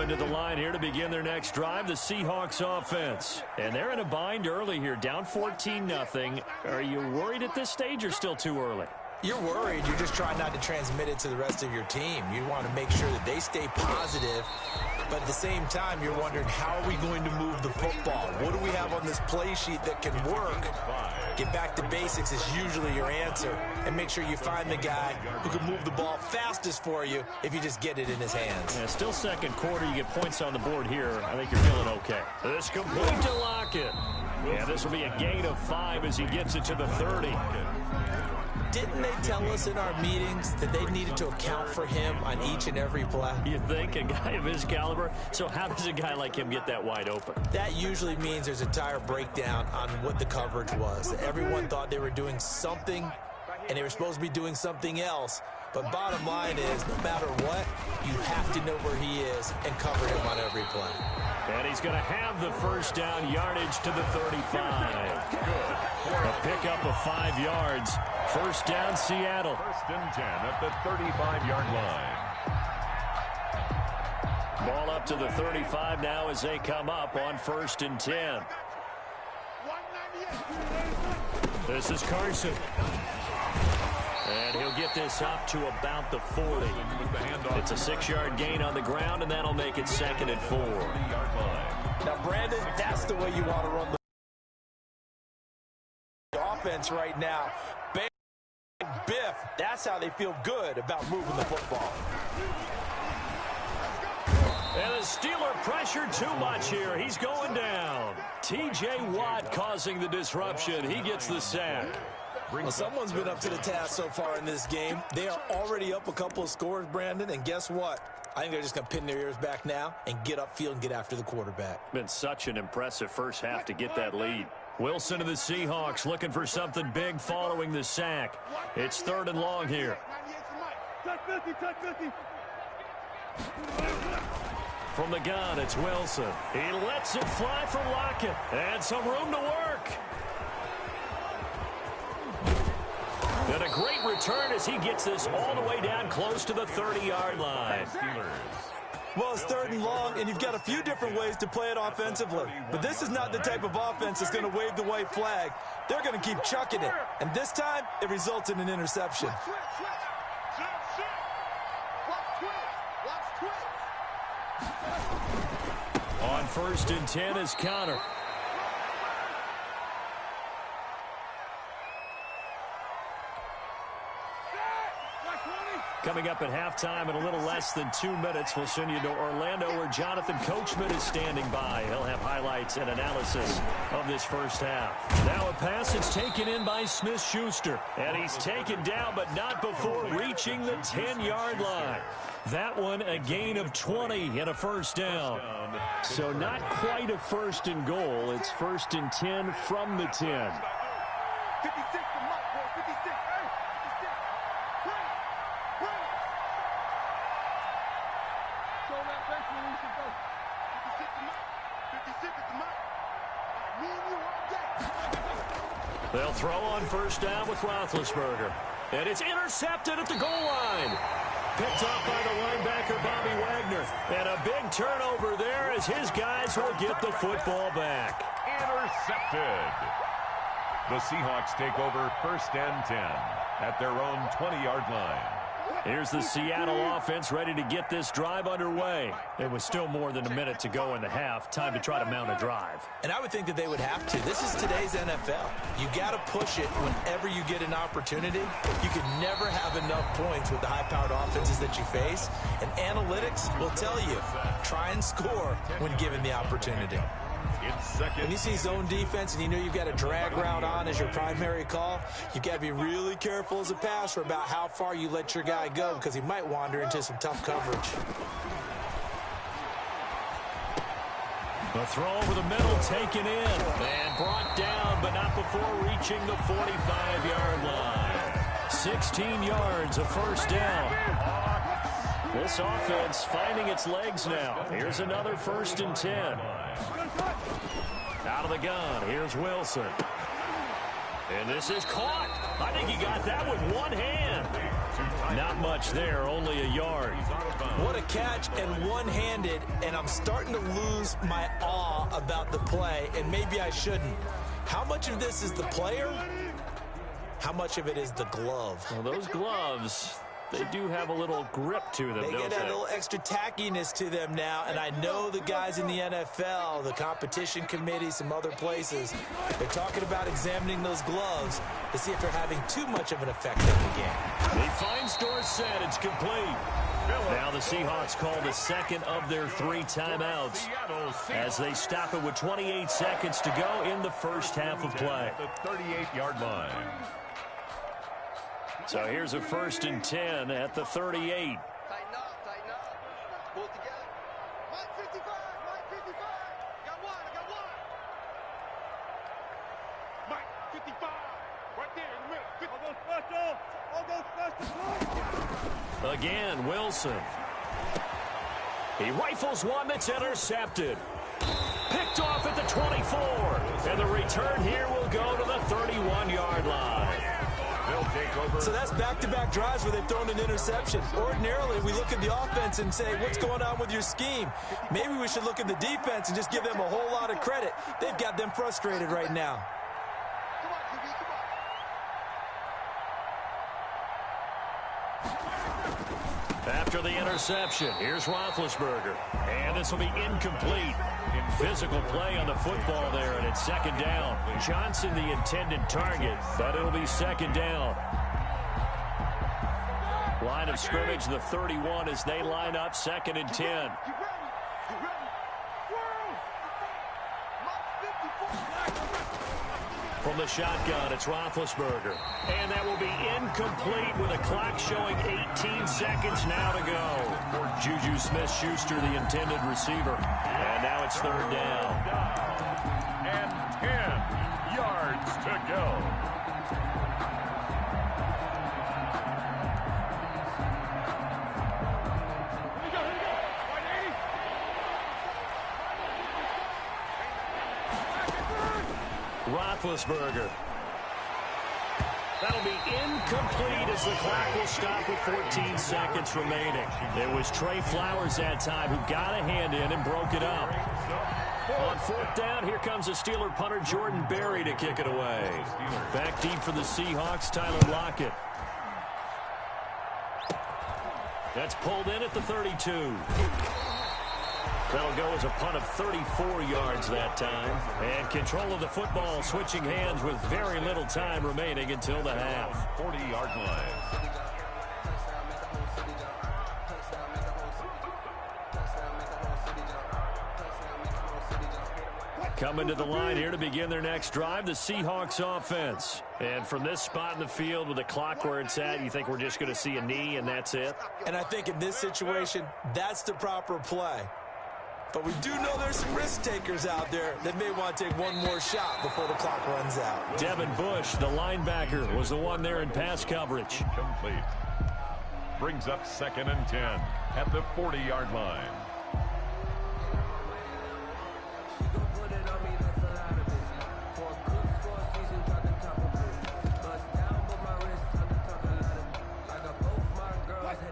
to the line here to begin their next drive, the Seahawks offense. And they're in a bind early here, down 14-0. Are you worried at this stage or still too early? You're worried. You're just trying not to transmit it to the rest of your team. You want to make sure that they stay positive. But at the same time, you're wondering, how are we going to move the football? What do we have on this play sheet that can work? Get back to basics is usually your answer. And make sure you find the guy who can move the ball fastest for you if you just get it in his hands. Yeah, still second quarter. You get points on the board here. I think you're feeling okay. This complete to Lockett. Yeah, this will be a gain of 5 as he gets it to the 30. Didn't they tell us in our meetings that they needed to account for him on each and every play? You think, a guy of his caliber? So how does a guy like him get that wide open? That usually means there's a entire breakdown on what the coverage was. Everyone thought they were doing something, and they were supposed to be doing something else. But bottom line is, no matter what, you have to know where he is and cover him on every play. And he's going to have the first down, yardage to the 35. A pickup of 5 yards. First down, Seattle. First and 10 at the 35-yard line. Ball up to the 35 now as they come up on first and 10. This is Carson. And he'll get this up to about the 40. It's a 6-yard gain on the ground, and that'll make it second and 4. Now, Brandon, that's the way you want to run the offense right now. Bang, biff, that's how they feel good about moving the football. And the Steeler pressure too much here. He's going down. T.J. Watt causing the disruption. He gets the sack. Well, someone's been up to the task so far in this game. They are already up a couple of scores, Brandon, and guess what? I think they're just going to pin their ears back now and get upfield and get after the quarterback. Been such an impressive first half to get that lead. Wilson of the Seahawks looking for something big following the sack. It's 3rd and long here. From the gun, it's Wilson. He lets it fly for Lockett. And some room to work. And a great return as he gets this all the way down close to the 30-yard line. Well, it's 3rd and long, and you've got a few different ways to play it offensively. But this is not the type of offense that's going to wave the white flag. They're going to keep chucking it. And this time, it results in an interception. On first and 10 is Connor. Coming up at halftime in a little less than 2 minutes, we'll send you to Orlando where Jonathan Coachman is standing by. He'll have highlights and analysis of this first half. Now a pass that's taken in by Smith-Schuster. And he's taken down, but not before reaching the 10-yard line. That one a gain of 20 and a first down. So not quite a first and goal. It's first and 10 from the 10. They'll throw on first down with Roethlisberger. And it's intercepted at the goal line. Picked up by the linebacker, Bobby Wagner. And a big turnover there as his guys will get the football back. Intercepted. The Seahawks take over first and 10 at their own 20-yard line. Here's the Seattle offense ready to get this drive underway. It was still more than a minute to go in the half. Time to try to mount a drive. And I would think that they would have to. This is today's NFL. You got to push it whenever you get an opportunity. You can never have enough points with the high-powered offenses that you face. And analytics will tell you, try and score when given the opportunity. When you see zone defense and you know you've got a drag route on as your primary call, you've got to be really careful as a passer about how far you let your guy go because he might wander into some tough coverage. The throw over the middle taken in and brought down, but not before reaching the 45-yard line. 16 yards, a first down. This offense finding its legs now. Here's another first and 10. Out of the gun, here's Wilson. And this is caught. I think he got that with one hand. Not much there, only a yard. What a catch, and one-handed, and I'm starting to lose my awe about the play, and maybe I shouldn't. How much of this is the player? How much of it is the glove? Well, those gloves, they do have a little grip to them, They don't get a they? little extra tackiness to them now, and I know the guys in the NFL, the competition committee, some other places, they're talking about examining those gloves to see if they're having too much of an effect on the game. He finds Dorsett. It's complete. Now the Seahawks call the second of their 3 timeouts as they stop it with 28 seconds to go in the first half of play. The 38-yard line. So here's a 1st and 10 at the 38. Tighten up. Pull it together. 155. Got one. Mike, 55. Right there in the middle. All those special. Again, Wilson. He rifles one that's intercepted. Picked off at the 24. And the return here will go to the 31-yard line. They'll take over. So that's back-to-back drives where they've thrown an interception. Ordinarily, we look at the offense and say, what's going on with your scheme? Maybe we should look at the defense and just give them a whole lot of credit. They've got them frustrated right now. Come on, QB, come on. After the interception, here's Roethlisberger. And this will be incomplete. Physical play on the football there, and it's 2nd down. Johnson the intended target, but it'll be 2nd down. Line of scrimmage, the 31 as they line up 2nd and 10. You ready? Whoa! Mike 54. From the shotgun, it's Roethlisberger. And that will be incomplete with a clock showing 18 seconds now to go. Juju Smith-Schuster, the intended receiver. And now it's 3rd down. And 10 yards to go. Roethlisberger. That'll be incomplete as the clock will stop with 14 seconds remaining. It was Trey Flowers that time who got a hand in and broke it up. On 4th down, here comes the Steeler punter Jordan Berry to kick it away. Back deep for the Seahawks, Tyler Lockett. That's pulled in at the 32. That'll go as a punt of 34 yards that time. And control of the football switching hands with very little time remaining until the half. 40-yard line. Coming to the line here to begin their next drive, the Seahawks offense. And from this spot in the field with the clock where it's at, you think we're just going to see a knee and that's it? And I think in this situation, that's the proper play. But we do know there's some risk takers out there that may want to take one more shot before the clock runs out. Devin Bush, the linebacker, was the one there in pass coverage. Complete. Brings up 2nd and 10 at the 40-yard line.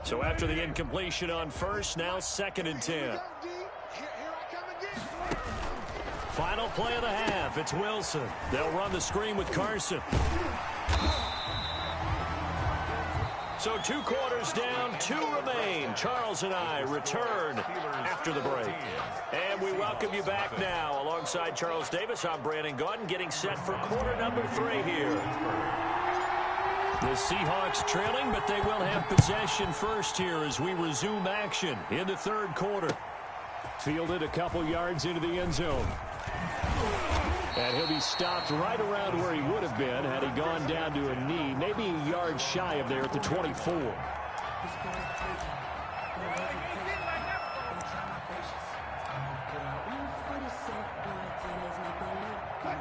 So after the incompletion on 1st, now 2nd and 10. Final play of the half. It's Wilson. They'll run the screen with Carson. So 2 quarters down, 2 remain. Charles and I return after the break. And we welcome you back now. Alongside Charles Davis, I'm Brandon Gaudin, getting set for quarter number 3 here. The Seahawks trailing, but they will have possession first here as we resume action in the 3rd quarter. Fielded a couple yards into the end zone. And he'll be stopped right around where he would have been had he gone down to a knee, maybe a yard shy of there at the 24.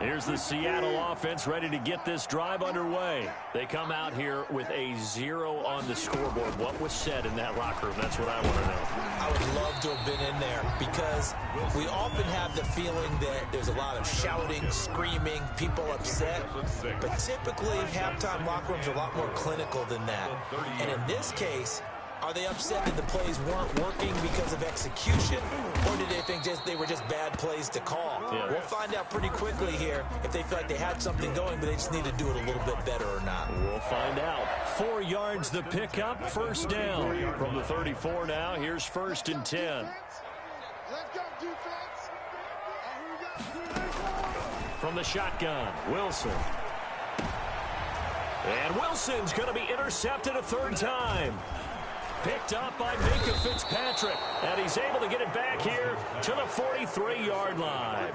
Here's the Seattle offense ready to get this drive underway. They come out here with a 0 on the scoreboard. What was said in that locker room? That's what I want to know. I would love to have been in there because we often have the feeling that there's a lot of shouting, screaming, people upset. But typically, halftime locker rooms are a lot more clinical than that. And in this case, are they upset that the plays weren't working because of execution, or did they think they were just bad plays to call? Yeah. We'll find out pretty quickly here if they feel like they had something going, but they just need to do it a little bit better or not. We'll find out. 4 yards the pickup, first down. From the 34 now, here's 1st and 10. Let's go, defense. From the shotgun, Wilson. And Wilson's going to be intercepted a 3rd time. Picked up by Minkah Fitzpatrick. And he's able to get it back here to the 43-yard line.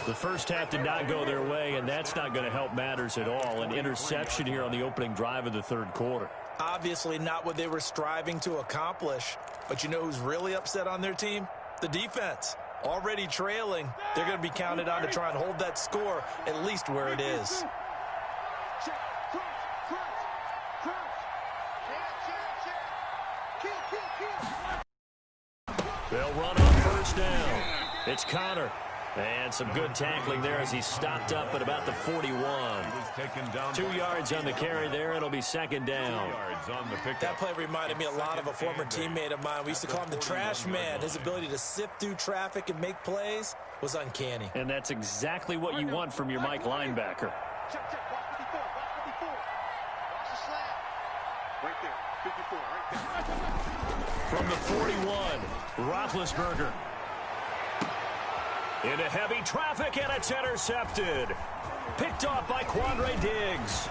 The first half did not go their way, and that's not going to help matters at all. An interception here on the opening drive of the 3rd quarter. Obviously not what they were striving to accomplish. But you know who's really upset on their team? The defense. Already trailing. They're going to be counted on to try and hold that score at least where it is. They'll run on 1st down. It's Connor. And some good tackling there as he stopped up at about the 41. 2 yards on the carry there. It'll be 2nd down. That play reminded me a lot of a former teammate of mine. We used to call him the trash man. His ability to sift through traffic and make plays was uncanny. And that's exactly what you want from your Mike linebacker. Check, watch 54, watch 54. Watch the slant. Right there, 54, right there. From the 41, Roethlisberger. Into heavy traffic, and it's intercepted. Picked off by Quandre Diggs.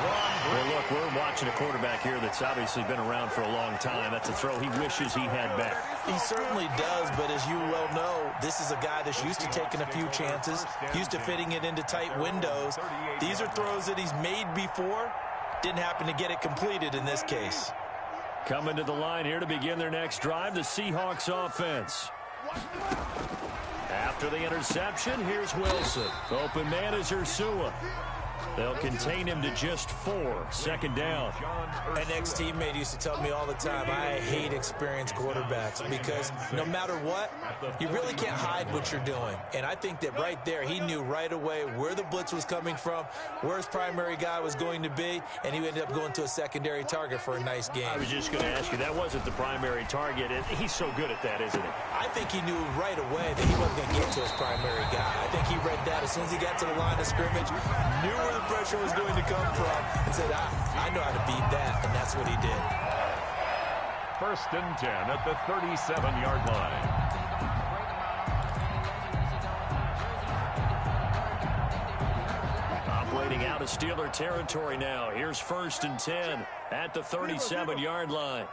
Well, look, we're watching a quarterback here that's obviously been around for a long time. That's a throw he wishes he had back. He certainly does, but as you well know, this is a guy that's used to taking a few chances, used to fitting it into tight windows. These are throws that he's made before. Didn't happen to get it completed in this case. Coming to the line here to begin their next drive, the Seahawks offense. After the interception, here's Wilson. Open man is Ursua. They'll contain him to just 4. 2nd down. An ex-teammate used to tell me all the time, I hate experienced quarterbacks because no matter what, you really can't hide what you're doing. And I think that right there, he knew right away where the blitz was coming from, where his primary guy was going to be, and he ended up going to a secondary target for a nice game. I was just going to ask you, that wasn't the primary target, and he's so good at that, isn't he? I think he knew right away that he wasn't going to get to his primary guy. I think he read that as soon as he got to the line of scrimmage, knew where the pressure was going to come from, and said, I know how to beat that, and that's what he did. 1st and 10 at the 37-yard line. Operating out of Steeler territory now. Here's 1st and 10 at the 37-yard line.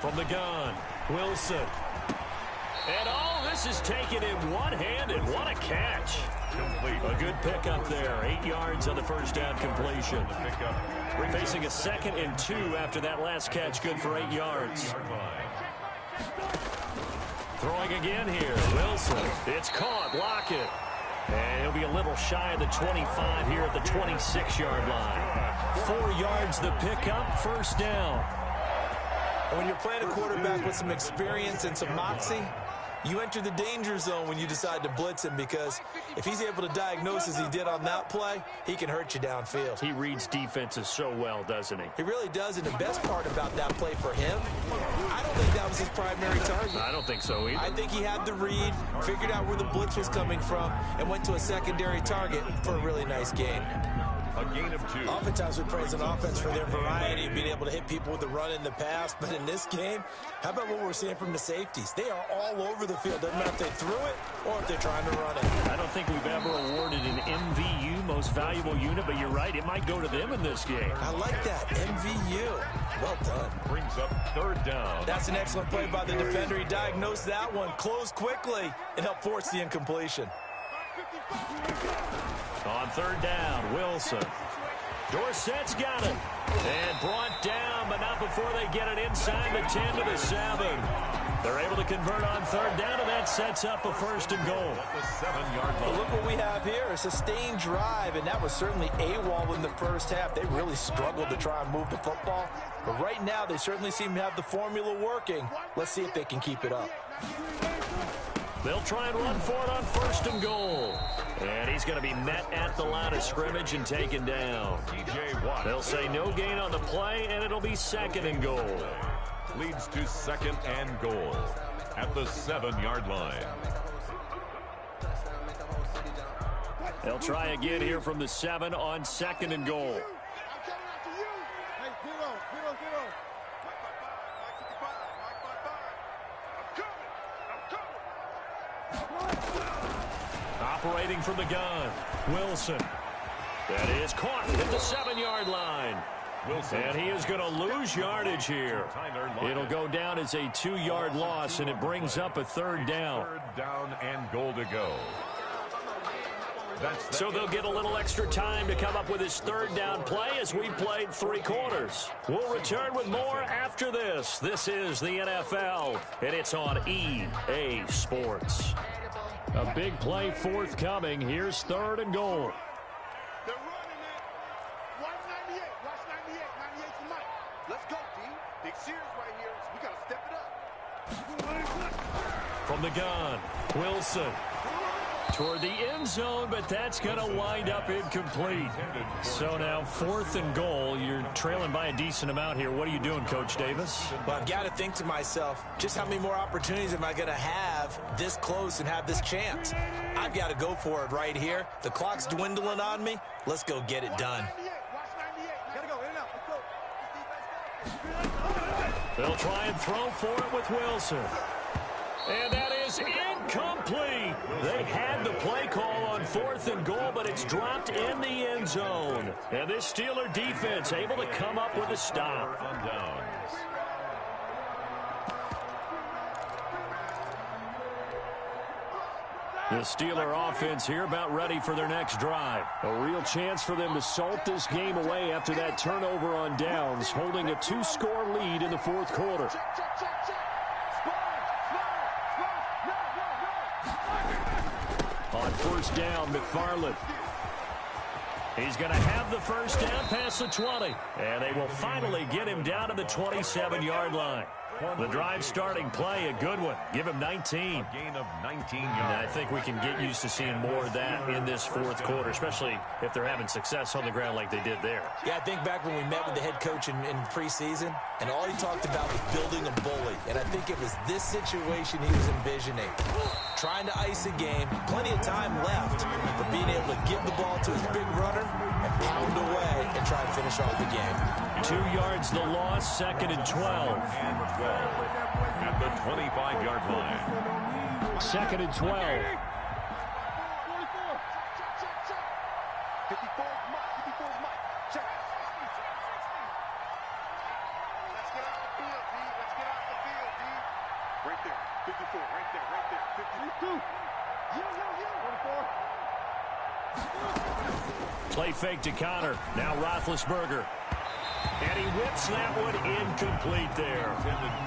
From the gun, Wilson. And all this is taken in one-handed. What a catch. Complete. A good pickup there. 8 yards on the 1st down completion. We're facing a 2nd and 2 after that last catch. Good for 8 yards. Throwing again here. Wilson. It's caught. Lockett. And he'll be a little shy of the 25 here at the 26-yard line. 4 yards the pickup. 1st down. And when you're playing a quarterback with some experience and some moxie, you enter the danger zone when you decide to blitz him, because if he's able to diagnose as he did on that play, he can hurt you downfield. He reads defenses so well, doesn't he? He really does, and the best part about that play for him, I don't think that was his primary target. I don't think so either. I think he had the read, figured out where the blitz was coming from, and went to a secondary target for a really nice gain. A gain of 2. Oftentimes we praise an offense for their variety of being able to hit people with the run in the pass, but in this game, how about what we're seeing from the safeties? They are all over the field. Doesn't matter if they threw it or if they're trying to run it. I don't think we've ever awarded an MVU, most valuable unit, but you're right, it might go to them in this game. I like that, MVU. Well done. Brings up 3rd down. That's an excellent play by the defender. He diagnosed that one, closed quickly, and helped force the incompletion. On 3rd down, Wilson. Dorsett's got it. And brought down, but not before they get it inside the 10 to the 7. They're able to convert on third down, and that sets up a first and goal. At the 7-yard line. Well, look what we have here. A sustained drive, and that was certainly AWOL in the first half. They really struggled to try and move the football. But right now, they certainly seem to have the formula working. Let's see if they can keep it up. They'll try and run for it on first and goal. And he's going to be met at the line of scrimmage and taken down. TJ Watt. They'll say no gain on the play, and it'll be second and goal. Leads to second and goal at the 7-yard line. They'll try again here from the 7 on second and goal. I'm coming after you. Hey, zero. Operating from the gun, Wilson. That is caught at the 7-yard line. Wilson. And he is going to lose yardage here. It'll go down as a 2-yard loss, and it brings up a third down. Third down and goal to go. So they'll get a little extra time to come up with his third down play as we played 3 quarters. We'll return with more after this. This is the NFL, and it's on EA Sports. A big play forthcoming. Here's third and goal. They're running it. Watch 98. Watch 98. 98's the mic. Let's go, D. Big Sears right here. We got to step it up. From the gun, Wilson. Toward the end zone, but that's going to wind up incomplete. So now 4th and goal. You're trailing by a decent amount here. What are you doing, Coach Davis? Well, I've got to think to myself, just how many more opportunities am I going to have this close and have this chance? I've got to go for it right here. The clock's dwindling on me. Let's go get it done. Watch 98. Gotta go. In and out. Let's go. They'll try and throw for it with Wilson. And that is incomplete. They had the play call on 4th and goal, but it's dropped in the end zone. And this Steeler defense able to come up with a stop. On downs. The Steeler offense here about ready for their next drive. A real chance for them to salt this game away after that turnover on downs, holding a 2-score lead in the 4th quarter. On first down, McFarland. He's going to have the first down past the 20. And they will finally get him down to the 27-yard line. The drive starting play, a good one. Give him 19. A gain of 19 yards. And I think we can get used to seeing more of that in this 4th quarter, especially if they're having success on the ground like they did there. Yeah, I think back when we met with the head coach in preseason, and all he talked about was building a bully. And I think it was this situation he was envisioning. Trying to ice a game, plenty of time left, but being able to give the ball to his big runner and pound away and try and finish off the game. 2 yards the loss, 2nd and 12. And 12 at the 25-yard line. 2nd and 12. 54 is Mike. Check. Let's get out the field, D. Let's get out the field, D. Right there. 54. Right there. 52. Play fake to Connor. Now Roethlisberger. And he whips that one incomplete there.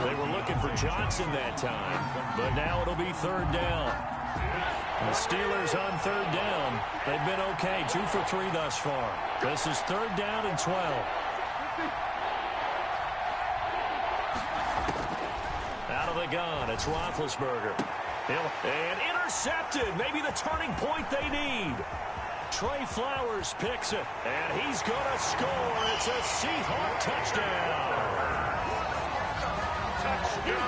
They were looking for Johnson that time. But now it'll be third down. The Steelers on third down. They've been okay. 2 for 3 thus far. This is third down and 12. Out of the gun, it's Roethlisberger. And intercepted. Maybe the turning point they need. Trey Flowers picks it, and he's going to score. It's a Seahawk touchdown.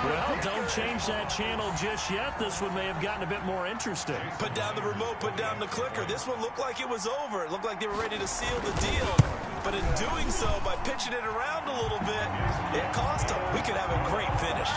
Well, don't change that channel just yet. This one may have gotten a bit more interesting. Put down the remote, put down the clicker. This one looked like it was over. It looked like they were ready to seal the deal. But in doing so, by pitching it around a little bit, it cost them. We could have a great finish.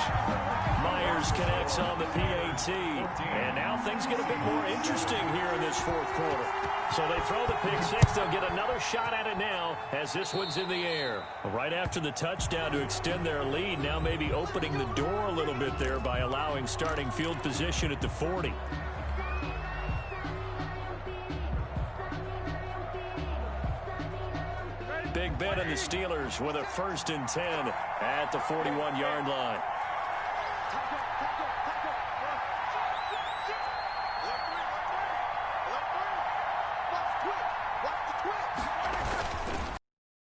Myers connects on the PAT. And now things get a bit more interesting here in this 4th quarter. So they throw the pick 6. They'll get another shot at it now as this one's in the air. Right after the touchdown to extend their lead, now maybe opening the door a little bit there by allowing starting field position at the 40. Big Ben and the Steelers with a 1st and 10 at the 41-yard line.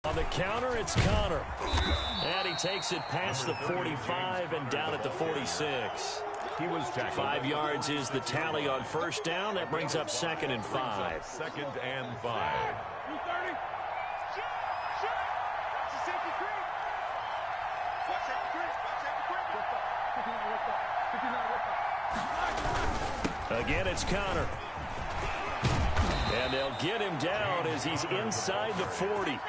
On the counter, it's Connor. And he takes it past the 45 and down at the 46. He was tackled. 5 yards is the tally on 1st down. That brings up 2nd and 5. 2nd and 5. Again, it's Connor. And they'll get him down as he's inside the 40.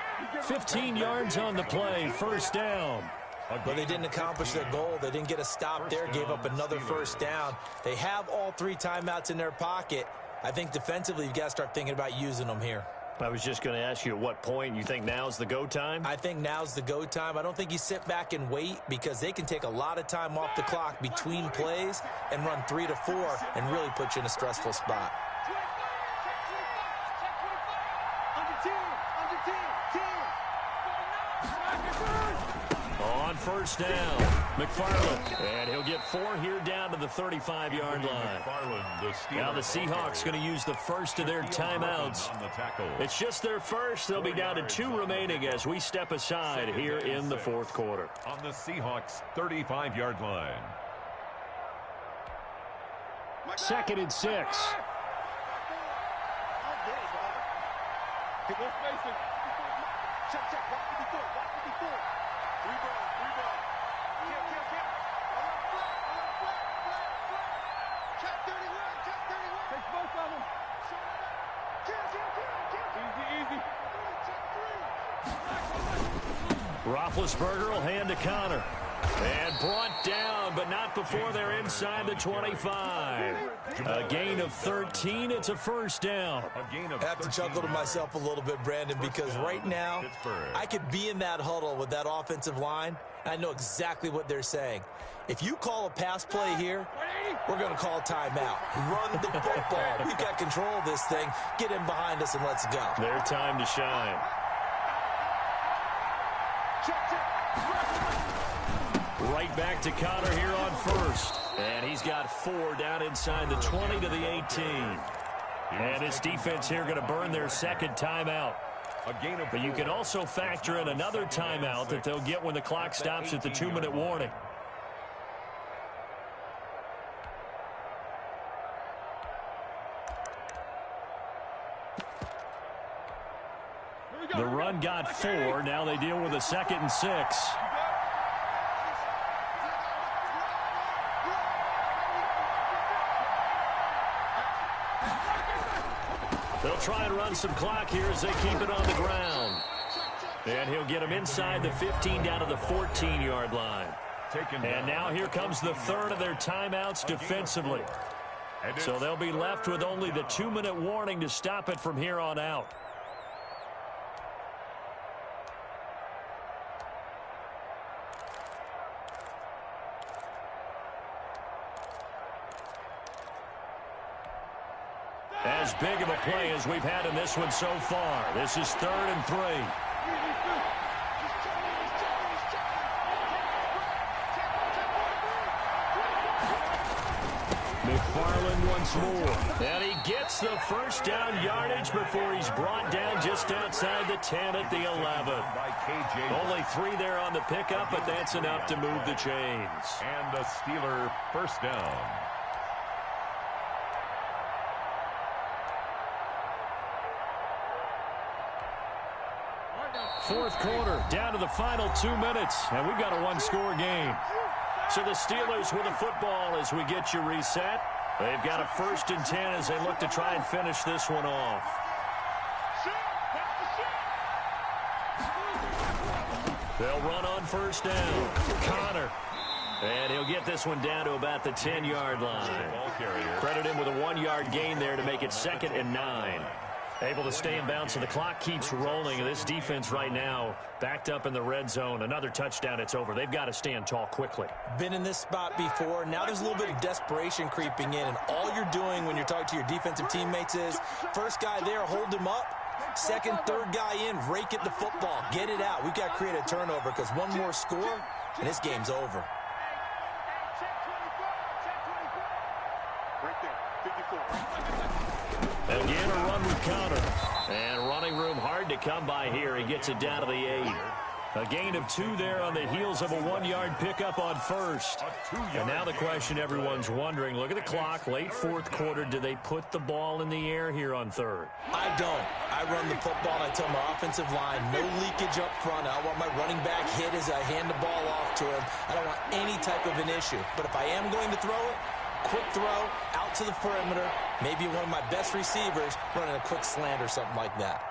15 yards on the play, 1st down. But they didn't accomplish their goal. They didn't get a stop there, gave up another 1st down. They have all 3 timeouts in their pocket. I think defensively you've got to start thinking about using them here. I was just going to ask you at what point you think now's the go time? I think now's the go time. I don't think you sit back and wait because they can take a lot of time off the clock between plays and run 3 to 4 and really put you in a stressful spot. On 1st down, McFarland. And he'll get 4 here down to the 35-yard line. Now the Seahawks going to use the first of their timeouts. It's just their first. They'll be down to 2 remaining as we step aside here in the 4th quarter. On the Seahawks 35-yard line. 2nd and 6. Roethlisberger will hand to Connor. And brought down, but not before they're inside the 25. A gain of 13. It's a 1st down. I have to chuckle to myself a little bit, Brandon, because right now I could be in that huddle with that offensive line, and I know exactly what they're saying. If you call a pass play here, we're going to call timeout. Run the football. We've got control of this thing. Get in behind us and let's go. Their time to shine. Right back to Connor here on 1st. And he's got 4 down inside the 20 to the 18. And this defense here going to burn their 2nd timeout. But you can also factor in another timeout that they'll get when the clock stops at the 2-minute warning. The run got 4. Now they deal with a 2nd and 6. They'll try and run some clock here as they keep it on the ground. And he'll get him inside the 15 down to the 14-yard line. And now here comes the 3rd of their timeouts defensively. So they'll be left with only the 2-minute warning to stop it from here on out. As big of a play as we've had in this one so far. This is 3rd and 3. McFarland once more. And he gets the 1st down yardage before he's brought down just outside the 10 at the 11. Only 3 there on the pickup, but that's enough to move the chains. And a Steeler 1st down. 4th quarter, down to the final 2 minutes, and we've got a 1-score game. So the Steelers with the football as we get you reset. They've got a 1st and 10 as they look to try and finish this one off. They'll run on 1st down. Connor. And he'll get this one down to about the 10-yard line. Credit him with a 1-yard gain there to make it 2nd and 9. Able to stay in bounds, so the clock keeps rolling. This defense right now backed up in the red zone. Another touchdown, it's over. They've got to stand tall quickly. Been in this spot before. Now there's a little bit of desperation creeping in, and all you're doing when you're talking to your defensive teammates is, first guy there, hold him up, Second, third guy in, rake at the football. Get it out. We've got to create a turnover because one more score, and this game's over. Right there, 54. Again, a run with counter. And running room hard to come by here. He gets it down to the 8. A gain of 2 there on the heels of a 1-yard pickup on first. And now the question everyone's wondering, look at the clock, late fourth quarter. Do they put the ball in the air here on third? I don't. I run the football, and I tell my offensive line, no leakage up front. I don't want my running back hit as I hand the ball off to him. I don't want any type of an issue. But if I am going to throw it, quick throw, out to the perimeter, maybe one of my best receivers running a quick slant or something like that.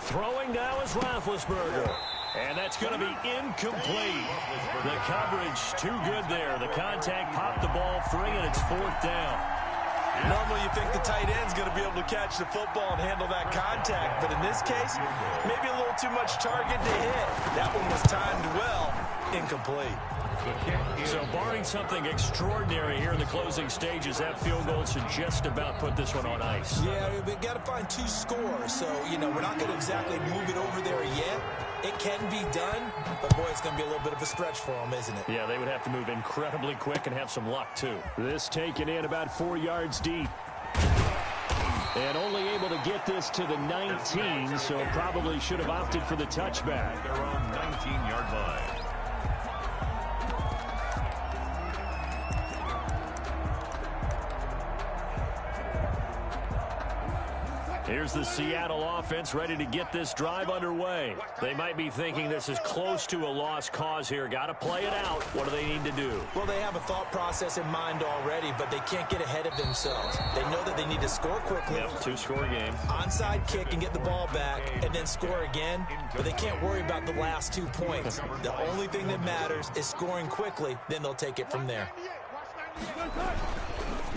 Throwing now is Roethlisberger. And that's going to be incomplete. The coverage too good there. The contact popped the ball free, and it's fourth down. Normally you think the tight end's going to be able to catch the football and handle that contact, but in this case, maybe a little too much target to hit. That one was timed well, incomplete. So barring something extraordinary here in the closing stages, that field goal should just about put this one on ice. Yeah, we've got to find 2 scores, so, we're not going to exactly move it over there yet. It can be done, but, boy, it's going to be a little bit of a stretch for them, isn't it? Yeah, they would have to move incredibly quick and have some luck, too. This taken in about 4 yards deep. And only able to get this to the 19, so probably should have opted for the touchback. Their own 19-yard line. Here's the Seattle offense ready to get this drive underway. They might be thinking this is close to a lost cause here. Got to play it out. What do they need to do? Well, they have a thought process in mind already, but they can't get ahead of themselves. They know that they need to score quickly. Yep, 2-score game. Onside kick and get the ball back and then score again, but they can't worry about the last 2 points. The only thing that matters is scoring quickly, then they'll take it from there.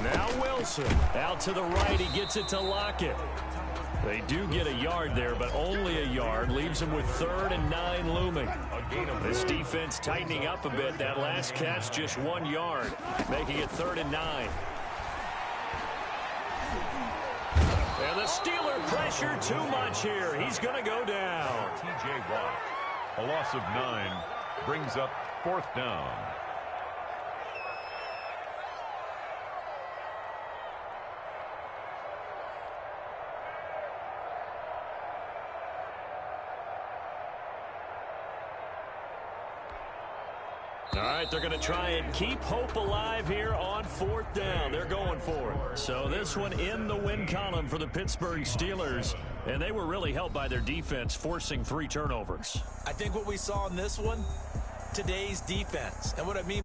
Now Wilson out to the right. He gets it to Lockett. They do get a yard there, but only a yard. Leaves them with 3rd and 9 looming. This defense tightening up a bit. That last catch just 1 yard, making it 3rd and 9. And the Steeler pressure too much here. He's going to go down. T.J. Watt, a loss of 9, brings up 4th down. All right, they're going to try and keep hope alive here on 4th down. They're going for it. So this one in the win column for the Pittsburgh Steelers. And they were really helped by their defense, forcing 3 turnovers. I think what we saw in this one, today's defense. And what I mean